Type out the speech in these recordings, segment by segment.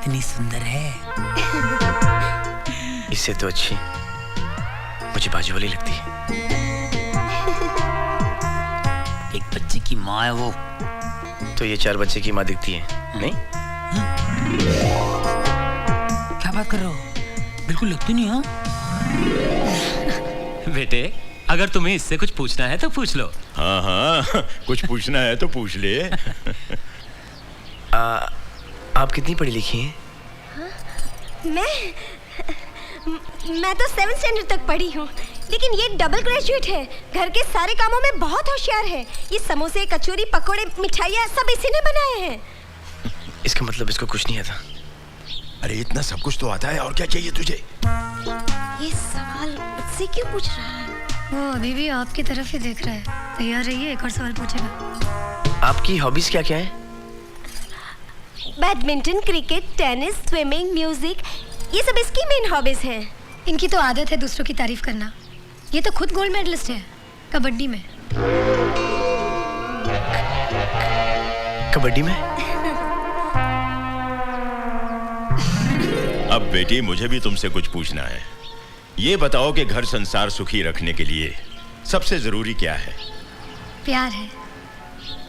कितनी सुंदर है। इससे तो अच्छी मुझे बाजू वाली लगती है। एक बच्चे की माँ है वो। तो ये 4 बच्चे की माँ दिखती है, नहीं? क्या बात कर रहे हो? बिल्कुल लगती नहीं। हाँ बेटे, अगर तुम्हें इससे कुछ पूछना है तो पूछ लो। हाँ हाँ, कुछ पूछना है तो पूछ ले। आप कितनी पढ़ी लिखी हैं? मैं तो 7th स्टैंडर्ड तक पढ़ी हूँ, लेकिन ये डबल ग्रेजुएट है। घर के सारे कामों में बहुत होशियार है। ये समोसे, कचौरी, पकोड़े, मिठाइयाँ सब इसी ने बनाए हैं। इसका मतलब इसको कुछ नहीं आता। अरे इतना सब कुछ तो आता है, और क्या चाहिए तुझे? ये सवाल मुझसे क्यों पूछ रहा है? वो अभी भी आपकी तरफ ही देख रहा है। तैयार रहिए, एक और सवाल पूछेगा। आपकी हॉबीज क्या क्या है? Badminton, cricket, tennis, swimming, music, ये सब इसकी मेन हॉबीज हैं। इनकी तो आदत है दूसरों की तारीफ करना। ये तो खुद गोल्ड मेडलिस्ट है कबड्डी में। कबड्डी में? अब बेटी, मुझे भी तुमसे कुछ पूछना है। ये बताओ कि घर संसार सुखी रखने के लिए सबसे जरूरी क्या है? प्यार है।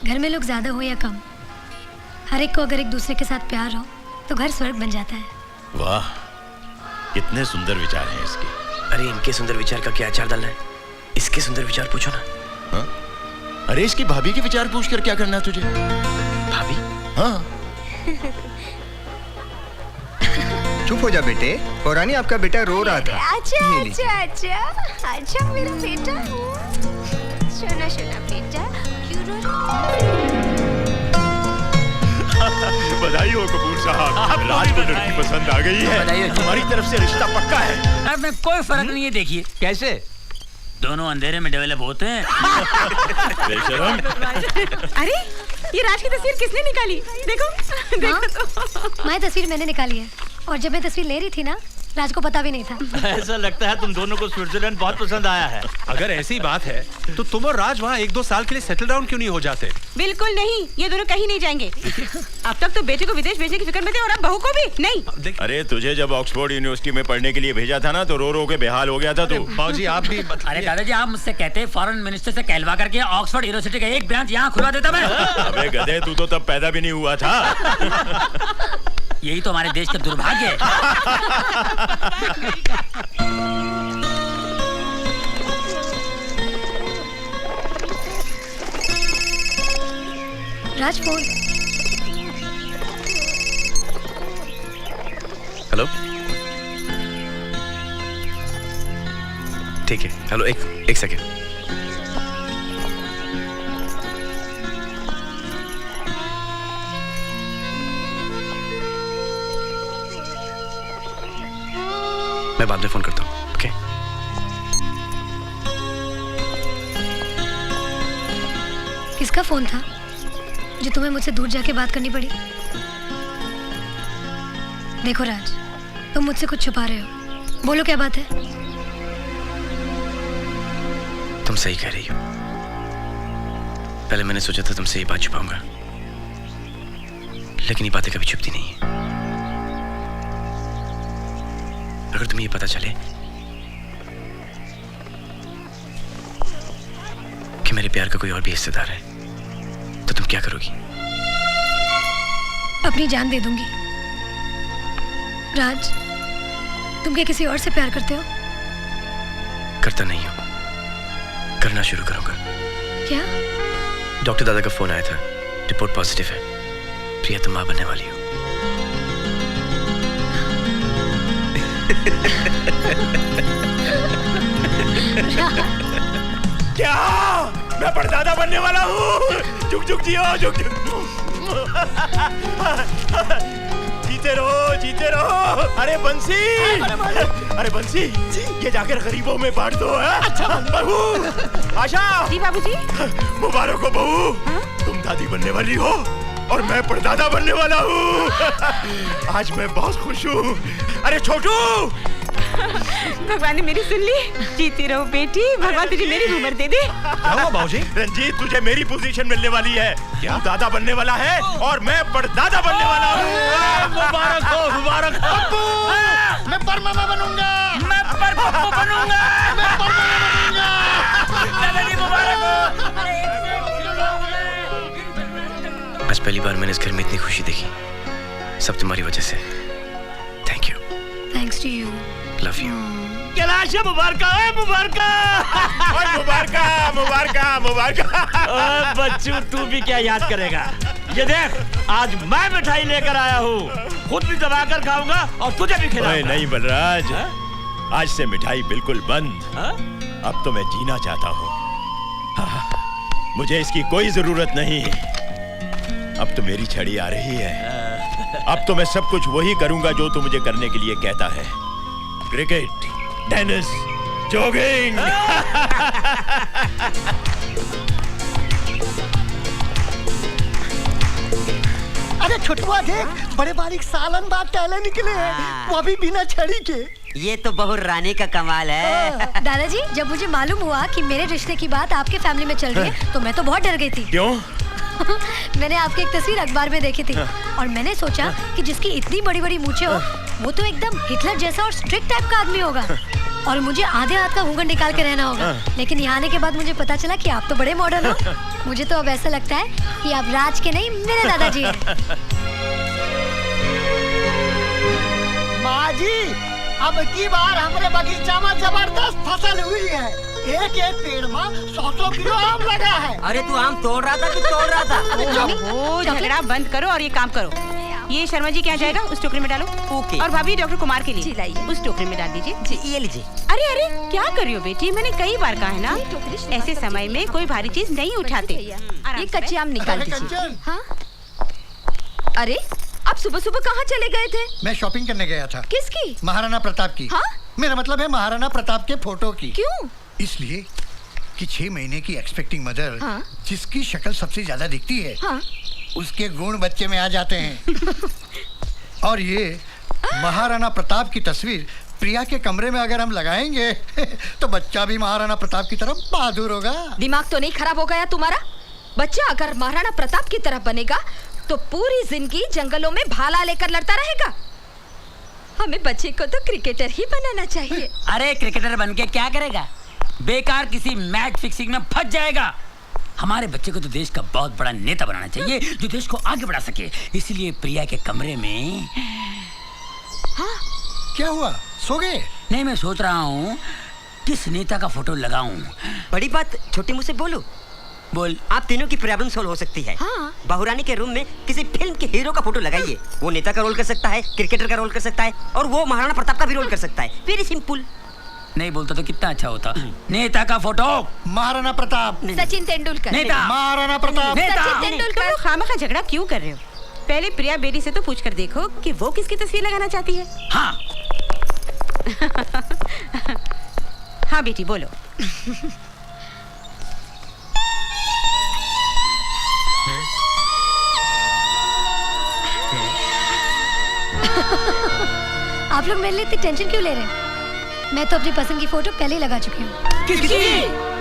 घर में लोग ज्यादा हो या कम, हर एक को अगर एक दूसरे के साथ प्यार हो तो घर स्वर्ग बन जाता है। वाह, कितने सुंदर विचार हैं इसके। अरे इनके सुंदर विचार का क्या अचार डालना है? इसके सुंदर विचार पूछो ना। हाँ? अरे इसकी भाभी के विचार पूछकर क्या करना है तुझे? भाभी? हाँ। चुप हो जा बेटे, पौरानी आपका बेटा रो रहा था। अच्छा ये लीजिए। अच्छा अच्छा अच्छा मेरा बेटा। सुना सुना बेटा, क्यों रो रहा है? बधाई हो कपूर साहब, राज को लड़की पसंद आ गई है। हमारी तरफ से रिश्ता पक्का है। अब में कोई फर्क नहीं है। देखिए कैसे? दोनों अंधेरे में डेवलप होते हैं। बेशरम। अरे ये राज की तस्वीर किसने निकाली? देखो देखो तो। मैं तस्वीर मैंने निकाली है, और जब मैं तस्वीर ले रही थी ना, राज को पता भी नहीं था। ऐसा लगता है तुम दोनों को स्विट्जरलैंड बहुत पसंद आया है। अगर ऐसी बात है तो तुम और राज वहाँ 1-2 साल के लिए सेटल डाउन क्यों नहीं हो जाते? बिल्कुल नहीं, ये दोनों कहीं नहीं जाएंगे। अब तक तो बेटे को विदेश भेजने की फिक्र में थे, और अब बहू को भी नहीं। अरे तुझे जब ऑक्सफोर्ड यूनिवर्सिटी में पढ़ने के लिए भेजा था ना, तो रो रो के बेहाल हो गया था तू। बाबूजी आप भी अरे दादाजी, आप मुझसे कहते फॉरेन मिनिस्टर से कहलवा करके ऑक्सफोर्ड यूनिवर्सिटी का एक ब्रांच यहाँ खुलवा देता मैं। अबे गधे, तू तो तब पैदा भी नहीं हुआ था। यही तो हमारे देश का दुर्भाग्य है। राज फोन। हेलो, ठीक है। हेलो, एक सेकेंड। मैं बाद में फोन करता हूँ। ओके? किसका फोन था जो तुम्हें मुझसे दूर जाके बात करनी पड़ी? देखो राज, तुम मुझसे कुछ छुपा रहे हो। बोलो क्या बात है? तुम सही कह रही हो। पहले मैंने सोचा था तुमसे ये बात छुपाऊंगा, लेकिन ये बातें कभी छुपती नहीं है। अगर तुम्हें ये पता चले कि मेरे प्यार का कोई और भी हिस्सेदार है, तो तुम क्या करोगी? अपनी जान दे दूंगी। राज, तुम क्या किसी और से प्यार करते हो? करता नहीं हूं, करना शुरू करूंगा। क्या? डॉक्टर दादा का फोन आया था, रिपोर्ट पॉजिटिव है। प्रिया, तुम मां बनने वाली हो। क्या? मैं परदादा बनने वाला हूँ। झुक झुक जियो, झुक झुक। जीते रहो, जीते रहो। अरे बंसी, अरे बंसी, ये जाकर गरीबों में बांट दो। अच्छा बहू, आशा। जी बाबूजी। मुबारक हो बहू, तुम दादी बनने वाली हो और मैं परदादा बनने वाला हूँ। आज मैं बहुत खुश हूँ। अरे छोटू, भगवान ने मेरी सुन ली। जीती रहो बेटी, भगवान तुझे मेरी उम्र दे दे। क्या हुआ बाबूजी? रंजीत, तुझे मेरी पोजीशन मिलने वाली है। तू दादा बनने वाला है और मैं परदादा बनने वाला हूँ। मुबारक हो मुबारक। पप्पू मैं पर मामा बनूंगा। मैं पर पप्पू बनूंगा। मैं पर मामा बनूंगा। दादाजी मुबारक हो। आज पहली बार मैंने इस घर में इतनी खुशी देखी, सब तुम्हारी वजह से। Thank you. Thanks to you. Love you. Kailash मुबारका मुबारका। मुबारका मुबारका मुबारका। बच्चू तू भी क्या याद करेगा। ये देख आज मैं मिठाई लेकर आया हूँ, खुद भी दबा कर खाऊंगा और तुझे भी खिलाऊंगा। नहीं बलराज, आज से मिठाई बिल्कुल बंद। अब तो मैं जीना चाहता हूँ। मुझे इसकी कोई जरूरत नहीं। अब तो मेरी छड़ी आ रही है। अब तो मैं सब कुछ वही करूंगा जो तू मुझे करने के लिए कहता है। Cricket, tennis, jogging. अरे छोटुआ देख, बड़े बारीक सालन बाद टहले निकले हैं, वो भी बिना छड़ी के। ये तो बहु रानी का कमाल है। दादाजी जब मुझे मालूम हुआ कि मेरे रिश्ते की बात आपके फैमिली में चल रही है तो मैं तो बहुत डर गई थी। क्यों? मैंने आपकी एक तस्वीर अखबार में देखी थी और मैंने सोचा कि जिसकी इतनी बड़ी बड़ी मूछें हो वो तो एकदम हिटलर जैसा और स्ट्रिक्ट टाइप का आदमी होगा और मुझे आधे हाथ का घूंघट निकाल के रहना होगा। लेकिन यहाँ आने के बाद मुझे पता चला कि आप तो बड़े मॉडर्न हो। मुझे तो अब ऐसा लगता है कि आप राज के नहीं मेरे दादाजी हैं। माँ जी, अब की बार हमारे बगीचा में जबरदस्त फसल हुई है। एक एक पेड़ में 100 किलो आम लगा है। अरे तू आम तोड़ रहा था कि तोड़ रहा था? ओहो, झगड़ा बंद करो और ये काम करो। ये शर्मा जी क्या जाएगा उस टोकरी में डालो। ओके। और भाभी डॉक्टर कुमार के लिए उस टोकरी में डाल दीजिए। ये लीजिए। अरे अरे क्या कर रही हो बेटी, मैंने कई बार कहा है ना, ऐसे समय में कोई भारी चीज नहीं उठाते। ये कच्चे आम निकाल दीजिए। कंचन, हाँ? अरे आप सुबह सुबह कहाँ चले गए थे? मैं शॉपिंग करने गया था। किसकी? महाराणा प्रताप की। हाँ? मेरा मतलब है महाराणा प्रताप के फोटो की। क्यों? इसलिए कि 6 महीने की एक्सपेक्टिंग मदर हाँ? जिसकी शक्ल सबसे ज्यादा दिखती है, हाँ? उसके गुण बच्चे में आ जाते हैं। और ये महाराणा प्रताप की तस्वीर प्रिया के कमरे में अगर हम लगाएंगे तो बच्चा भी महाराणा प्रताप की तरफ बहादुर होगा। दिमाग तो नहीं खराब हो गया तुम्हारा? बच्चा अगर महाराणा प्रताप की तरह बनेगा तो पूरी जिंदगी जंगलों में भाला लेकर लड़ता रहेगा। हमें बच्चे को तो क्रिकेटर ही बनाना चाहिए। अरे क्रिकेटर बन के क्या करेगा? बेकार किसी मैच फिक्सिंग में फंस जाएगा। हमारे बच्चे को तो देश का बहुत बड़ा नेता बनाना चाहिए जो देश को आगे बढ़ा सके। इसलिए प्रिया के कमरे में। हाँ? क्या हुआ, सो गए? नहीं, मैं सोच रहा हूँ किस नेता का फोटो लगाऊं। बड़ी बात छोटी मुँह से बोलो। बोल। आप तीनों की प्रॉब्लम सोल्व हो सकती है। हाँ? बहुरानी के रूम में किसी फिल्म के हीरो का फोटो लगाइए। वो नेता का रोल कर सकता है, क्रिकेटर का रोल कर सकता है और वो महाराणा प्रताप का भी रोल कर सकता है। Very simple. नहीं बोलता तो कितना अच्छा होता। नेता का फोटो। महाराणा प्रताप। सचिन तेंदुलकर। नेता। महाराणा प्रताप। नेता। सचिन तुम तेंदुलकर। लोग खामखा झगड़ा क्यों कर रहे हो? पहले प्रिया बेटी से तो पूछ कर देखो कि वो किसकी तस्वीर लगाना चाहती है। हाँ। हाँ बेटी बोलो। आप लोग मेरे लिए इतनी टेंशन क्यों ले रहे हैं? मैं तो अपनी पसंद की फोटो पहले ही लगा चुकी हूँ। किसकी?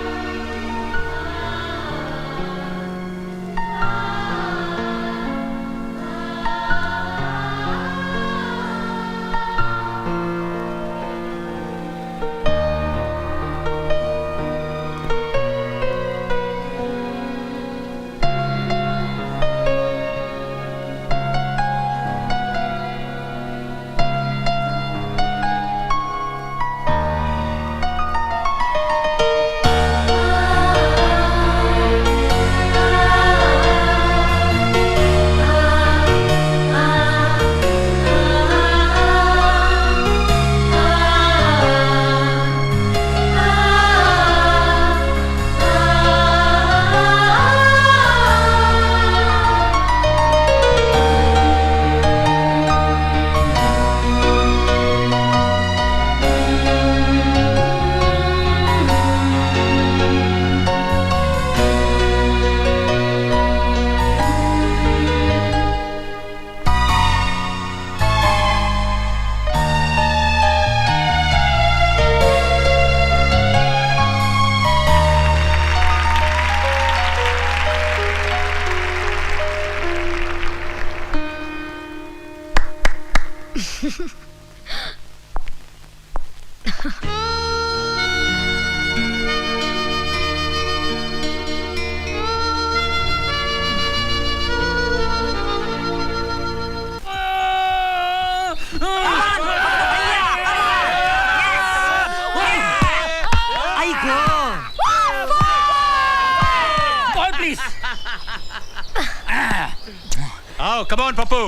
आओ, come on, पप्पू।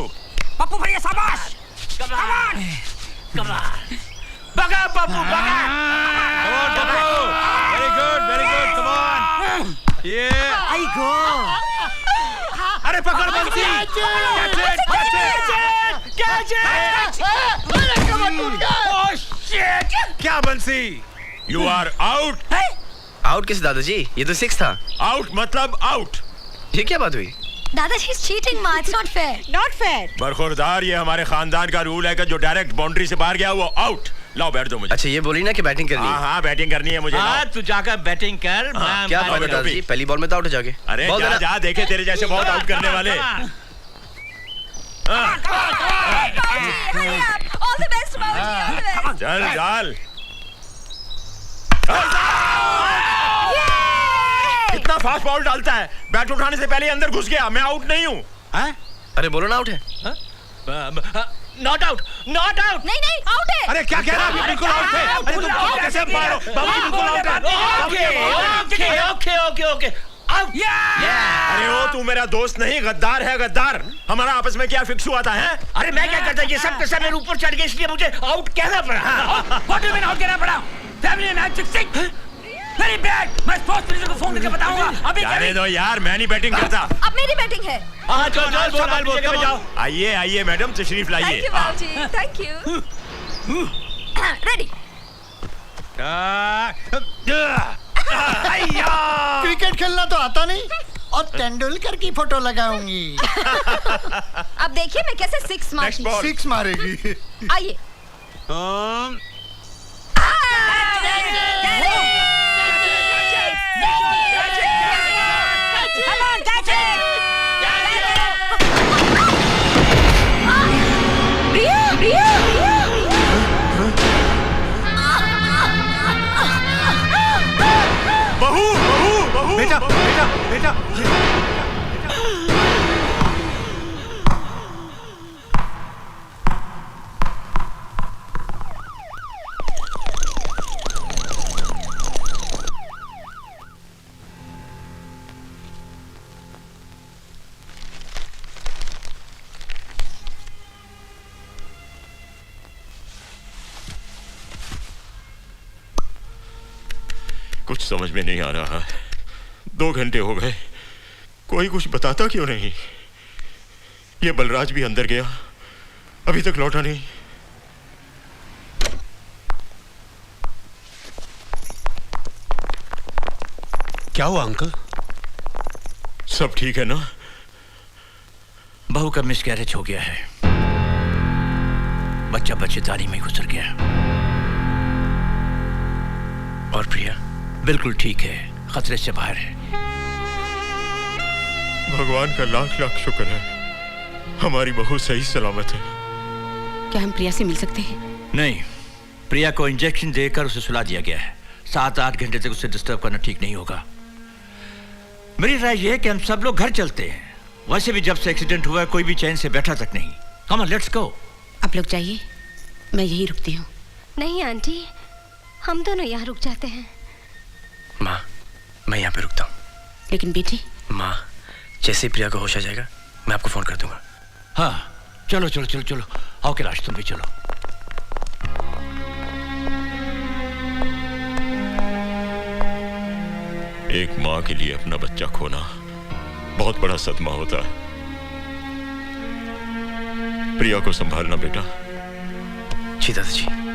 पप्पू भैया शाबाश। Come on. बगा पप्पू बगा। Come on, Pappu. Very good, come on। Yeah। आई गो। अरे पकड़ बंसी। Catch it। Oh shit। क्या बंसी? You are out। आउट किस दादाजी? ये तो 6 था। आउट मतलब आउट। ये क्या बात हुई? दादाजी इज चीटिंग माँ, it's not fair. Not fair. बरखुरदार, ये हमारे खानदान का रूल है कि जो डायरेक्ट बाउंड्री से बाहर गया वो आउट। लाओ बैठ दो मुझे। अच्छा, ये बोली ना कि बैटिंग करनी है। हाँ, बैटिंग करनी है मुझे। हाँ, तू जाकर बैटिंग कर। क्या फायदा दादाजी? पहली बॉल में तो आउट हो जाओगे। अरे जा देखे तेरे जैसे बहुत आउट करने वाले। ऑल द बेस्ट बाबूजी, ऑल द बेस्ट। चल डाल। कितना फास्ट बॉल डालता है, बैट उठाने से पहले अंदर घुस गया। मैं आउट नहीं हूँ। अरे बोलो ना आउट है। Not out, not out. नहीं आउट है। अरे क्या कह रहा है? बिल्कुल आउट है। अरे तुम कैसे मारो? बाबूजी बिल्कुल आउट है। ओके। आउट। अरे वो तू मेरा दोस्त नहीं, गद्दार है गद्दार। हमारा आपस में क्या फिक्स हुआ था? है? अरे मैं क्या करता, ये सब मेरे ऊपर चढ़ गए, इसलिए मुझे आउट कहना पड़ा। What do you mean out कहना पड़ा? Family match fixing. Very bad. मैं स्पोर्ट्स मिनिस्टर को फोन करके बताऊंगा। अभी जाने दो यार, मैं नहीं बैटिंग करता। अब मेरी बैटिंग है। हाँ चल बोल जाओ। आइए मैडम, तशरीफ लाइए। थैंक यू बाबूजी, थैंक यू। रेडी। क्रिकेट खेलना तो आता नहीं और तेंदुलकर की फोटो लगाऊंगी। अब देखिए मैं कैसे 6 मारती हूँ। 6 मारेगी। आइए। बहू। बेटा। कुछ समझ में नहीं आ रहा। 2 घंटे हो गए, कोई कुछ बताता क्यों नहीं? ये बलराज भी अंदर गया, अभी तक लौटा नहीं। क्या हुआ अंकल? सब ठीक है ना? बहू का मिसकैरेज हो गया है, बच्चा बच्चेदानी में गुजर गया। और प्रिया? बिल्कुल ठीक है, खतरे से बाहर है। भगवान का लाख लाख शुक्र है, हमारी बहू सही सलामत है। क्या हम प्रिया से मिल सकते हैं? नहीं, प्रिया को इंजेक्शन देकर उसे सुला दिया गया है। 7-8 घंटे तक उसे डिस्टर्ब करना ठीक नहीं होगा। मेरी राय यह है कि हम सब लोग घर चलते हैं। वैसे भी जब से एक्सीडेंट हुआ है, कोई भी चैन से बैठा तक नहीं। Come on, let's go. आप लोग जाइए, मैं यहीं रुकती हूँ। नहीं आंटी, हम दोनों यहाँ रुक जाते हैं। माँ, मैं यहाँ पे रुकता हूँ। लेकिन बेटी। माँ, जैसे ही प्रिया को होश आ जाएगा, मैं आपको फोन कर दूंगा। हाँ, चलो चलो चलो चलो, आओ कैलाश, तुम भी चलो। एक माँ के लिए अपना बच्चा खोना बहुत बड़ा सदमा होता है। प्रिया को संभालना बेटा। जी दादाजी।